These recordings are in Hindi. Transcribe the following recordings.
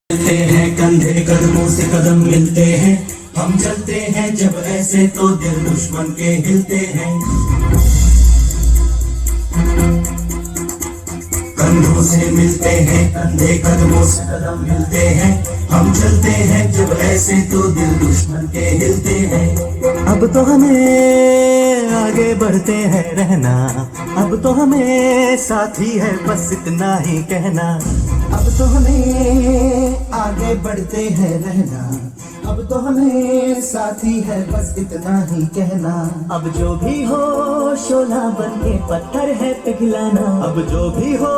मिलते हैं कंधे कदमों से कदम मिलते हैं, हम चलते हैं जब ऐसे तो दिल दुश्मन के हिलते हैं। कंधों से मिलते हैं कंधे कदमों से कदम मिलते हैं, हम चलते हैं जब ऐसे तो दिल दुश्मन के हिलते हैं। अब तो हमें आगे बढ़ते हैं रहना, अब तो हमें साथी है बस इतना ही कहना। अब तो हमें आगे बढ़ते हैं रहना, अब तो हमें साथी है बस इतना ही कहना। अब जो भी हो शोला बन के पत्थर है पिघलाना, अब जो भी हो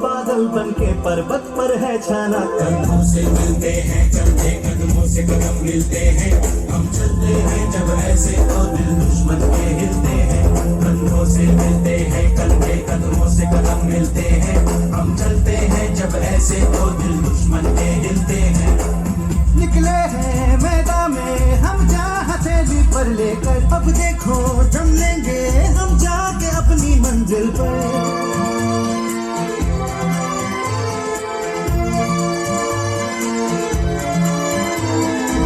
बादल बन के पर्वत पर है छाना। कंधों से मिलते हैं कंधे कदमों से कदम मिलते हैं, हम चलते हैं जब ऐसे तो दिल दुश्मन के हिलते हैं। कंधों से मिलते हैं कंधे कदमों से कदम मिलते हैं, हम चलते हैं जब ऐसे तो दिल दुश्मन के हिलते हैं। निकले हैं मैदान में हम जहाँ हथेली पर लेकर, अब देखो जम लेंगे हम जाके अपनी मंजिल पर।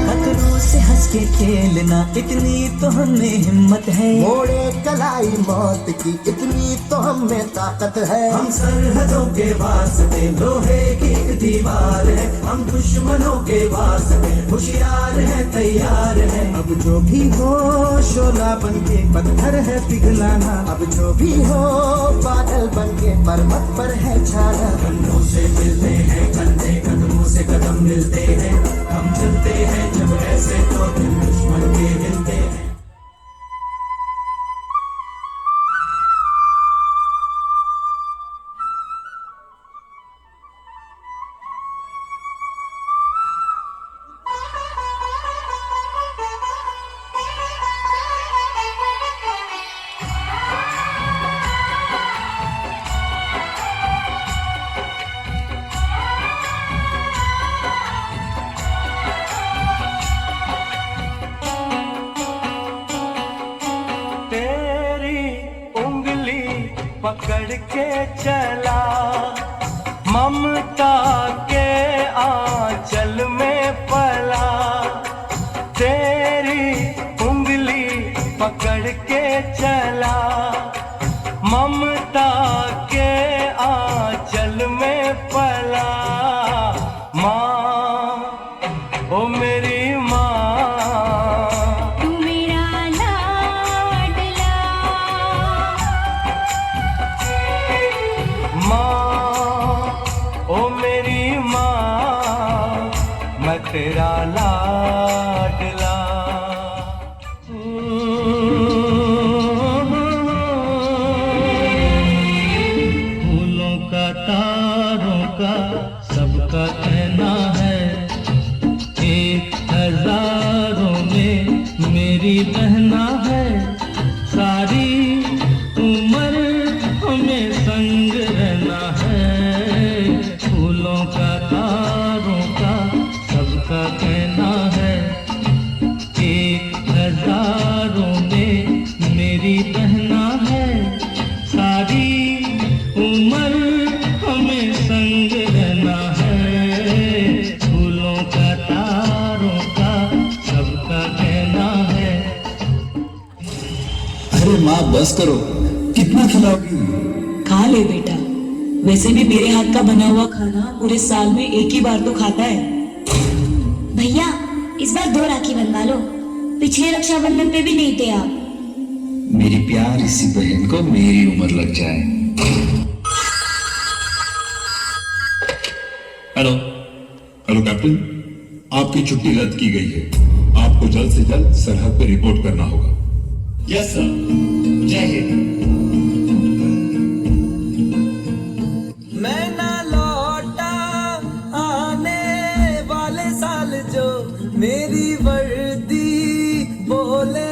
खतरों से हंस के खेलना इतनी तो हमें हिम्मत है, मोड़े कलाई मौत की इतनी तो हमें ताकत है। हम सरहदों के वास्ते लोहे की एक दीवार है, हम दुश्मनों के वास्ते होशियार है तैयार है। अब जो भी हो शोला बन के पत्थर है पिघलाना, अब जो भी हो बादल बन के पर्वत पर है छाना। कंधों से मिलते हैं कंधे कदमों से कदम मिलते हैं, हम चलते हैं जब ऐसे तो दिल दुश्मन के हिलते हैं। पकड़ के चला ममता के आंचल में पला, तेरी उंगली पकड़ के चला ममता के आंचल में पला। माँ ओ मेरी माँ, तेरा लाडला। फूलों का तारों का सबका कहना है, एक हजारों में मेरी बहना है। सारी उम्र हमें संग रहना है, फूलों का तारों का सबका कहना है, एक हजारों में मेरी बहना है। सारी उम्र हमें संग रहना है, फूलों का तारों का सबका कहना है। अरे माँ बस करो, कितना खिलाओगी? खा ले बेटा, वैसे भी मेरे हाथ का बना हुआ खाना पूरे साल में एक ही बार तो खाता है। भैया इस बार 2 राखी बनवा लो, पिछले रक्षाबंधन पे भी नहीं थे आप। मेरी प्यारी सी बहन को मेरी उम्र लग जाए। हेलो हेलो कैप्टन, आपकी छुट्टी रद्द की गई है, आपको जल्द से जल्द सरहद पे रिपोर्ट करना होगा। यस सर, जय हिंद। मैं ना लौटा आने वाले साल जो मेरी वर्दी बोले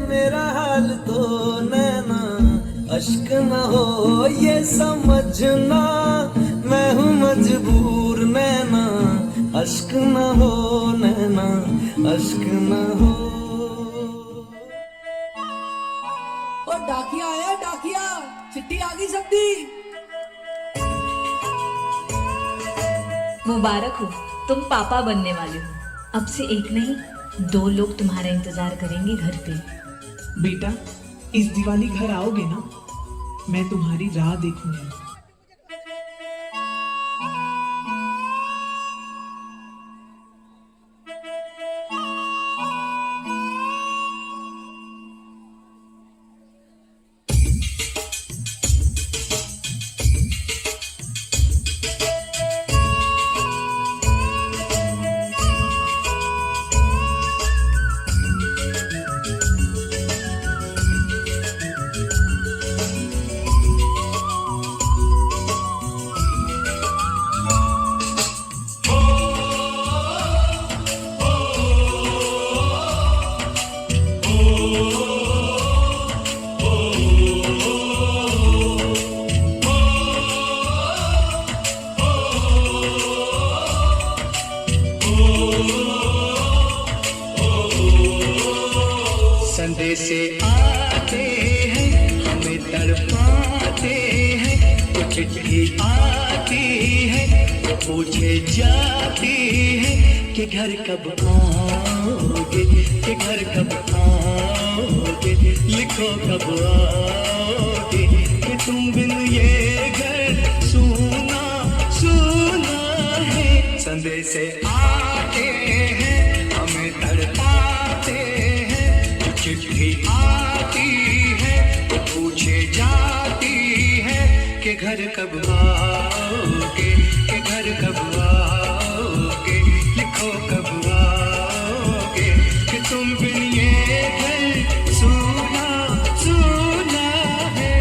मेरा हाल तो नैना अश्क न हो ये समझना, मैं हूँ मजबूर नैना अश्क न हो नैना अश्क न हो। और डाकिया आया, डाकिया चिट्ठी आ गई सबकी। मुबारक हो, तुम पापा बनने वाले हो। अब से एक नहीं 2 लोग तुम्हारा इंतजार करेंगे घर पे। बेटा, इस दिवाली घर आओगे ना? मैं तुम्हारी राह देखूंगी। संदेशे आते हैं हमें तड़पाते हैं, कुछ चिट्ठी आती है पूछे जाती है कि घर कब आओगे, कि घर कब आओगे, लिखो कब आओगे, कि तुम बिन ये घर सूना सूना है। संदेशे आते हैं हमें तड़पाते हैं, चिट्ठी आती है तो पूछे जाती है कि घर कब आओगे, कि घर कब आओगे, लिखो कब आओगे, कि तुम बिन ये घर सूना सूना है।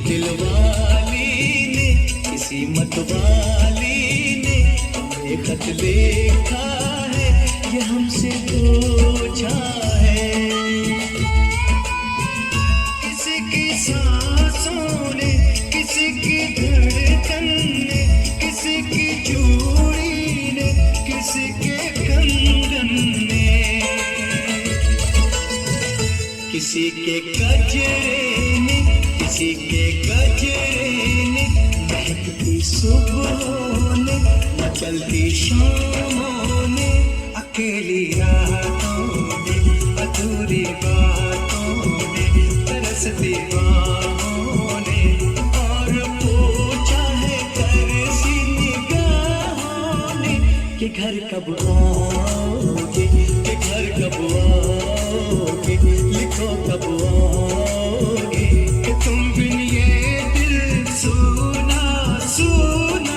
दिलवाली ने किसी मतवाली ने हमें खत लिखा है, ये हमसे पूछा है। किसी की सांसों ने, किसी की धड़कन ने, किसी की चूड़ी ने, किसी के कंगन ने, किसी के गजरे ने, किसी के गजरे ने, महकती सुबहों ने, मचलती शामों ने, अकेली रातों ने, अधूरी बातों ने, तरसती बाहों ने, और पूछा है तरसी निगाहों ने कि घर कब आओगे, कि घर कब आओगे, लिखो कब आओगे, तुम बिन ये दिल सूना सूना।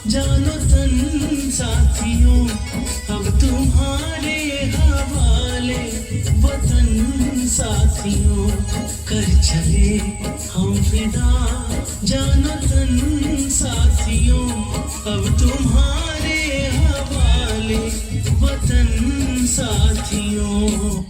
जानो तन साथियों अब तुम्हारे हवाले, वतन साथियों कर चले हम फिदा। जानो तन साथियों अब तुम्हारे हवाले, वतन साथियों।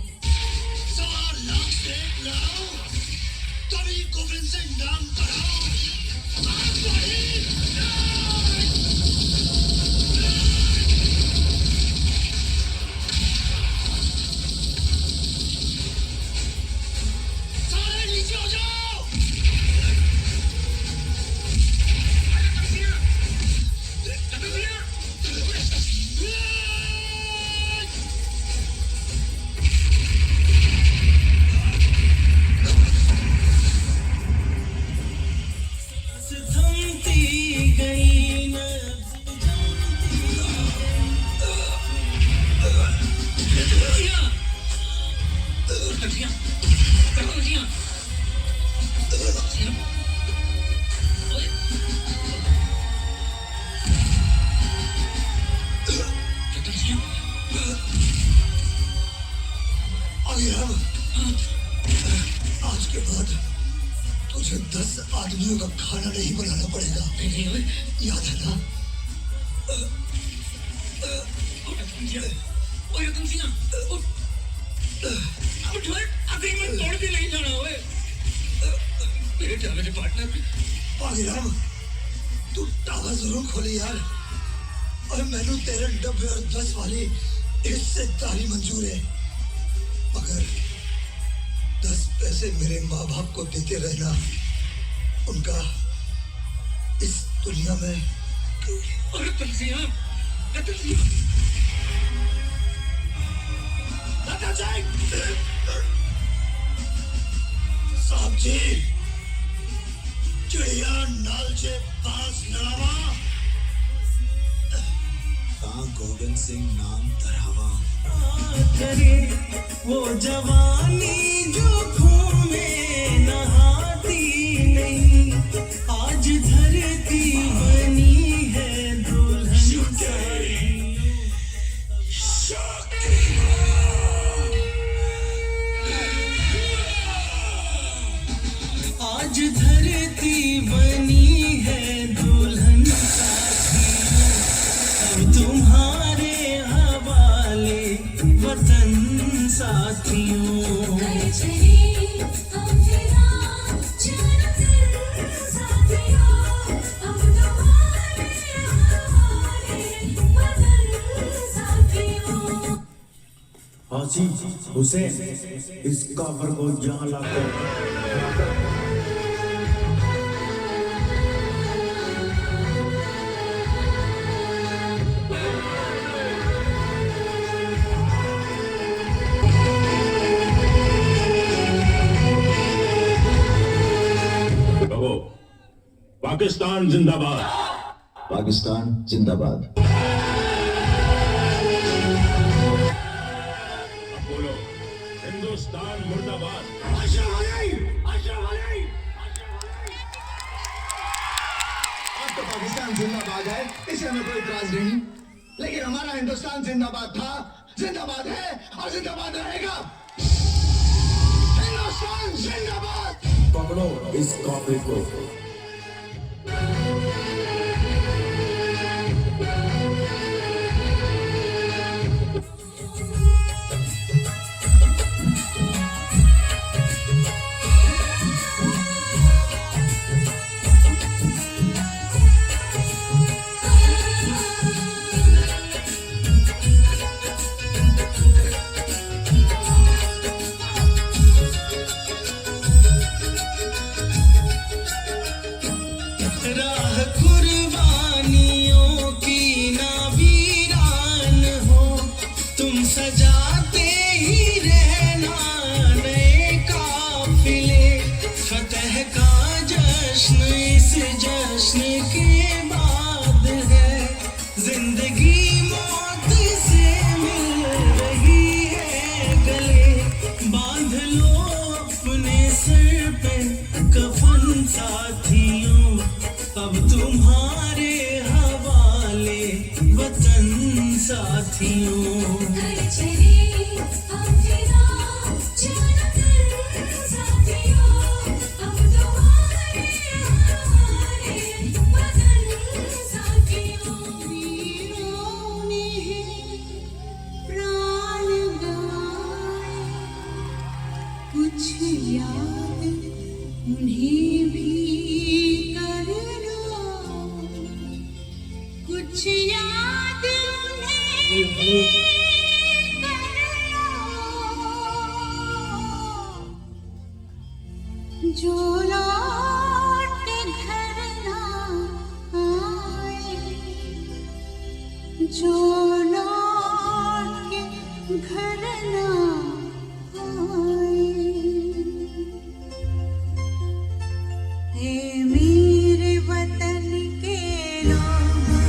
आज के बाद तुझे 10 आदमियों का खाना नहीं बनाना पड़ेगा। याद है ना? पागीराम, तू टावा जरूर खोली यार, और मैंने तेरे डब्बे और 10 वाली हिस्सेदारी मंजूर है, मगर 10 पैसे मेरे माँ बाप को देते रहना। उनका इस दुनिया में साहब जी, चिड़िया नालचे पास लड़ावा, गोविंद सिंह नाम धरावा। करे वो जवानी जो खून में नहाती नहीं, आज धरती बनी है दुल्हन। आज धरती बनी है दुल्हन साथी, अब तुम्हारे हवाले वतन साथियों। हाजी हुसैन, इस काफर को यहाँ लाकर पाकिस्तान जिंदाबाद। पाकिस्तान जिंदाबाद। अब बोलो, हिंदुस्तान मुर्दाबाद। अब तो पाकिस्तान जिंदाबाद है, इसे हमें कोई इतराज नहीं, लेकिन हमारा हिंदुस्तान जिंदाबाद था, जिंदाबाद है और जिंदाबाद रहेगा। हिंदुस्तान जिंदाबाद। पकड़ो इस काफिर को। राह कुर्बानियों की ना वीरान हो, तुम सजाते ही रहना नए काफिले। फतह का जश्न इस जश्न के बाद है, जिंदगी मौत से मिल रही है गले। बांध लो अपने सर पे कफन साथियों, अब तुम्हारे हवाले वतन साथियों। कुछ याद उन्हें भी कर लो, कुछ याद उन्हें भी कर लो, जो लौट घर ना आए, जो लौट के घर ना आए। हे मेरे वतन के लोगों,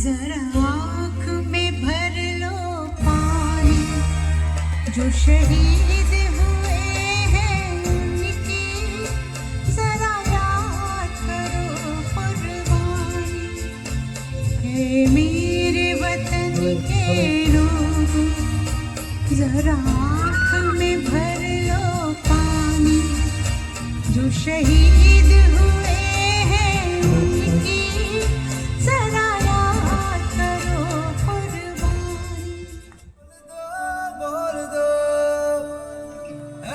जरा आँख में भर लो पानी, जो शहीद हुए हैं उनकी मेरे वतन के लोगों, जरा आँख में भर लो पानी, जो शहीद हुए हैं उनकी जरा याद करो कुर्बानी। बोल दो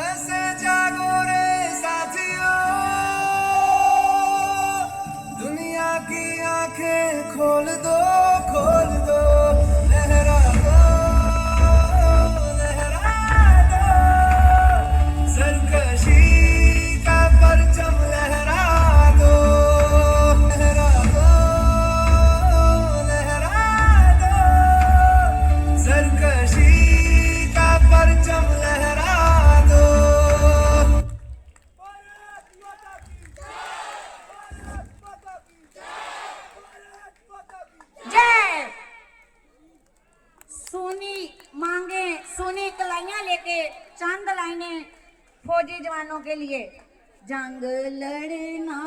ऐसे जागो रे साथियों, दुनिया की आंखें खोल दो, खोल दो, लहरा दो, लहरा दो, सरकशी का परचम लहरा दो, लहरा दो, लहरा दो, सरकशी का परचम लहरा दो। जय। सोनी मांगे, सोनी कलाइयां लेके चांद लाइने फौजी जवानों के लिए, जंग लड़ना